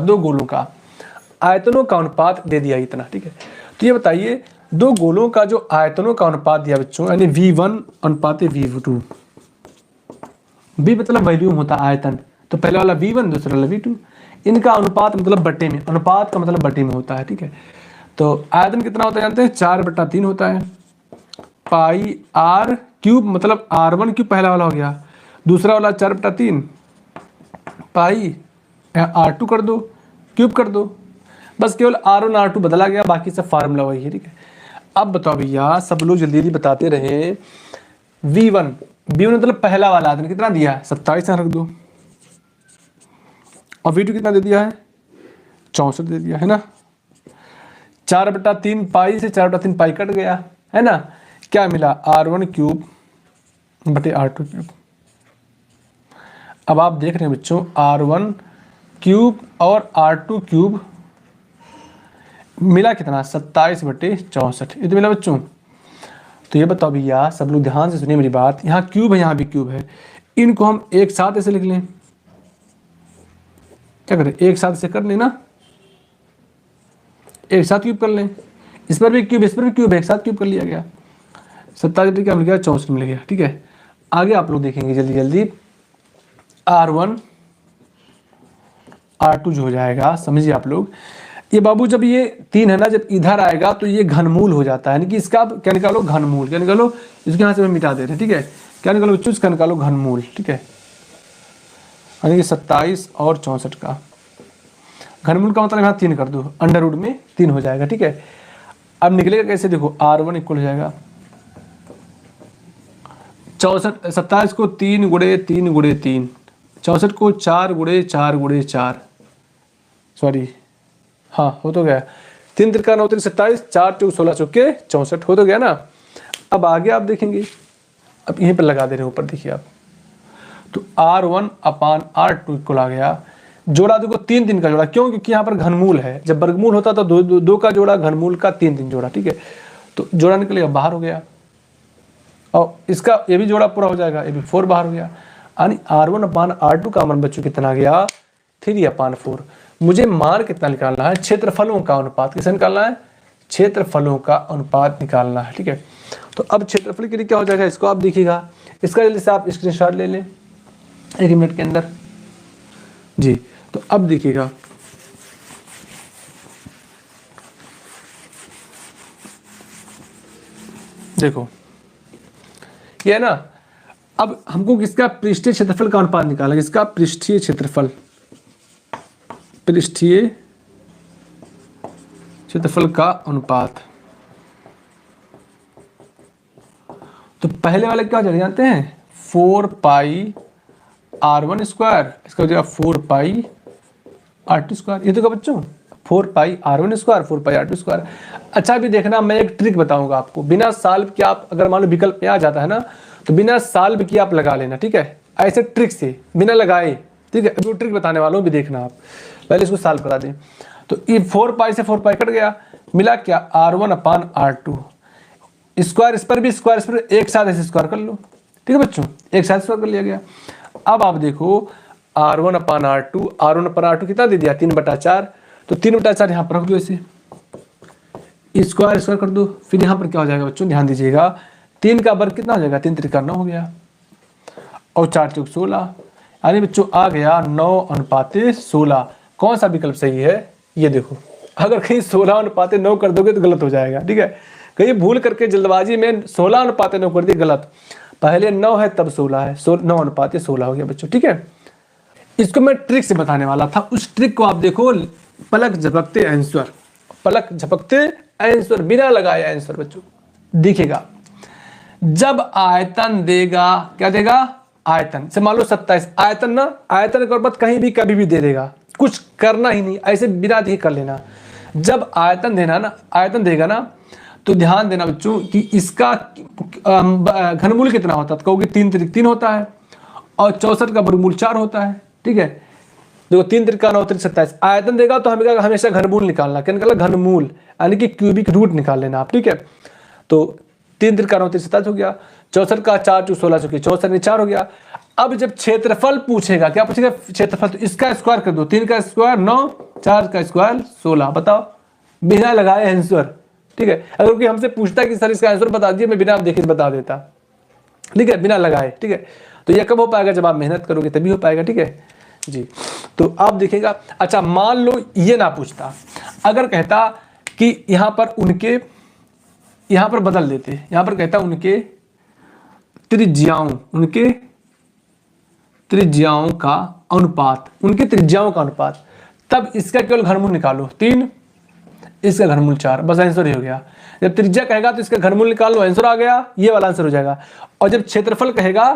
दो गोलों का आयतनों का अनुपात दे दिया इतना, ठीक है। तो ये बताइए दो गोलों का जो आयतनों का अनुपात दिया बच्चों, यानी V1 अनुपात V2, V मतलब वॉल्यूम होता है आयतन, तो पहले वाला V1 दूसरा वाला V2, इनका अनुपात मतलब बट्टे में, अनुपात का मतलब बट्टे में होता है, ठीक है। तो आयतन कितना होता है जानते हैं, 4/3 होता है, पाई R क्यूब मतलब R1 क्यूब पहला वाला हो गया, दूसरा वाला 4/3 पाई R2 कर दो, क्यूब कर दो, बस केवल R1 R2 बदला गया, बाकी सब फार्मूला वही है, ठीक है। अब बताओ भैया, सब लोग जल्दी जल्दी बताते रहे, V1 मतलब पहला वाला आयतन कितना दिया, 27 रख दो, और V2 कितना दे दिया है, 64 दे दिया है ना। 4/3 पाई से 4/3 पाई कट गया है ना, क्या मिला, R1 क्यूब बटे R2 क्यूब। अब आप देख रहे हैं बच्चों, R1 क्यूब और R2 क्यूब मिला कितना, 27/64, ये तो मिला बच्चों। तो ये बताओ भैया, सब लोग ध्यान से सुनिए मेरी बात, यहाँ क्यूब है यहाँ भी क्यूब है, इनको हम एक साथ ऐसे लिख लें, क्या करें, एक साथ से कर लेना, एक साथ क्यूब कर लें, इस पर भी क्यूब इस पर भी क्यूब, एक साथ क्यूब कर लिया गया, 27 क्या मिल गया, 64 मिल गया, ठीक है। आगे आप लोग देखेंगे जल्दी जल्दी, R1 R2 जो हो जाएगा, समझिए आप लोग, ये बाबू जब ये 3 है ना, जब इधर आएगा तो ये घनमूल हो जाता है, यानी कि इसका क्या निकालो, घनमूल, क्या निकालो, इसके यहाँ से हम मिटा दे रहे हैं, ठीक है। क्या निकालो बच्चों, इसका निकालो घनमूल, ठीक है, यानी कि 27 और 64 का घनमूल का मतलब यहाँ 3 कर दो, अंडर रूट में 3 हो जाएगा, ठीक है। अब निकलेगा कैसे, देखो R1 इक्वल हो जाएगा 64, 27 को 3 गुणे 3 गुणे 3, 64 को 4 गुणे 4 गुणे 4, सॉरी हाँ हो तो गया, 3 त्रिका 9 3 27, 4 चौक 16 चौके 64, हो तो गया ना। अब आगे आप देखेंगे, अब यहीं पर लगा दे रहे हैं ऊपर, देखिए आप, तो R1/R2 इक्वल आ गया, जोड़ा देखो 3 3 का जोड़ा, क्यों, क्योंकि यहाँ पर घनमूल है, जब वर्गमूल होता तो 2 का जोड़ा, घनमूल का 3 3 जोड़ा, ठीक है। तो जोड़ा निकलेगा, बाहर हो गया, और इसका ये भी जोड़ा पूरा हो जाएगा, ये भी 4 बाहर हो गया, यानी R1/R2 का मान बच्चों कितना गया, 3/4। मुझे मान कितना निकालना है, क्षेत्रफलों का अनुपात, किसे निकालना है, क्षेत्रफलों का अनुपात निकालना है, ठीक है। तो अब क्षेत्रफल के लिए क्या हो जाएगा, इसको आप देखिएगा, इसका जल्दी से आप स्क्रीनशॉट ले लें 1 मिनट के अंदर जी। तो अब देखिएगा, देखो ये है ना, अब हमको किसका, पृष्ठीय क्षेत्रफल का अनुपात निकालना है, इसका पृष्ठीय क्षेत्रफल, पृष्ठीय क्षेत्रफल का अनुपात। तो पहले वाले क्या हो जाएगा जानते हैं, 4 पाई R1 स्क्वायर, इसका हो जाएगा 4 पाई R2 स्क्वायर, ये तो क्या बच्चों, 4 पाई R1 स्क्वायर 4 पाई R2 स्क्वायर। अच्छा अभी देखना, मैं एक ट्रिक बताऊंगा आपको, बिना साल्व के आप, अगर मान लो विकल्प में आ जाता है ना, तो बिना साल्व के आप लगा लेना, ठीक है, ऐसे ट्रिक से बिना लगाए, ठीक है। जो ट्रिक बताने वाला हूँ भी देखना आप, पहले इसको सॉल्व करा दें। तो ये 4 पाई से 4 पाई कट गया, मिला क्या, R1/R2 स्क्वायर, इस पर भी स्क्वायर, इस पर एक साथ ऐसे स्क्वायर कर लो, ठीक है बच्चों, एक साथ स्क्वायर कर लिया गया। अब आप देखो R1/R2 कितना दे दिया, 3/4, तो 3/4 यहाँ पर रख दो, ऐसे स्क्वायर स्क्वायर कर दो, फिर यहाँ पर क्या हो जाएगा बच्चों, ध्यान दीजिएगा, 3 का वर्ग कितना हो जाएगा, 3 त्रिका 9 हो गया, और 4 चौक 16, यानी बच्चों आ गया 9:16। कौन सा विकल्प सही है, ये देखो, अगर कहीं 16:9 कर दोगे तो गलत हो जाएगा, ठीक है। कहीं भूल करके जल्दबाजी में 16:9 कर दिए, गलत, पहले 9 है तब 16 है, 9:16 हो गया बच्चों, ठीक है। इसको मैं ट्रिक से बताने वाला था, उस ट्रिक को आप देखो, पलक झपकते आंसर, पलक झपकते आंसर, बिना लगाए आंसर बच्चों दिखेगा। जब आयतन देगा, क्या देगा, आयतन से मान लो 27, आयतन ना, आयतन के बाद कहीं भी कभी भी दे देगा, कुछ करना ही नहीं, ऐसे बिना देखे कर लेना। जब आयतन देना ना, आयतन देगा ना, तो ध्यान देना बच्चों कि इसका घनमूल कितना होता है, तो कहोगे 3 त्रिक 3 होता है, और 64 का वर्गमूल 4 होता है, ठीक है। देखो 3 त्रिका 9 त्रिक 27, आयतन देगा तो हमें हमेशा घनमूल निकालना, क्या निकालना, घनमूल, यानी कि क्यूबिक रूट निकाल लेना आप, ठीक है। तो 3 त्रिका 9 त्रिक 27 हो गया, 64 का 4 चौक 16 चौके 64 4 हो गया। अब जब क्षेत्रफल पूछेगा, क्या पूछेगा क्षेत्रफल, तो इसका स्क्वायर कर दो, 3 का स्क्वायर 9, 4 का स्क्वायर 16, बताओ बिना लगाए आंसर। ठीक है, अगर कोई हमसे पूछता कि सर इसका आंसर बता दिए, मैं बिना देखे बता देता, ठीक है, बिना लगाए। ठीक है, तो यह कब हो पाएगा, जब आप मेहनत करोगे तभी हो पाएगा। ठीक है जी, तो आप देखिएगा। अच्छा मान लो ये ना पूछता, अगर कहता कि यहां पर उनके, यहां पर बदल देते, यहां पर कहता उनके त्रिज्याओं, उनके त्रिज्याओं का अनुपात, उनके त्रिज्याओं का अनुपात, तब इसका केवल घनमूल निकालो 3, इसका घनमूल 4, बस आंसर ही हो गया। जब त्रिज्या कहेगा तो इसका घनमूल निकाल लो, आंसर आ गया, ये वाला आंसर हो जाएगा। और जब क्षेत्रफल कहेगा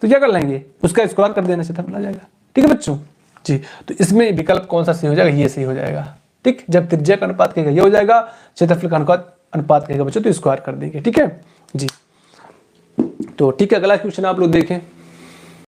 तो क्या कर लेंगे, उसका स्क्वायर कर देने से क्षेत्रफल आ जाएगा। ठीक है बच्चों जी, तो इसमें विकल्प कौन सा सही हो जाएगा, ये सही हो जाएगा। ठीक, जब त्रिज्या का अनुपात कहेगा ये हो जाएगा, क्षेत्रफल का अनुपात कहेगा बच्चों तो स्क्वायर कर देंगे। ठीक है जी, तो ठीक है, अगला क्वेश्चन आप लोग देखें।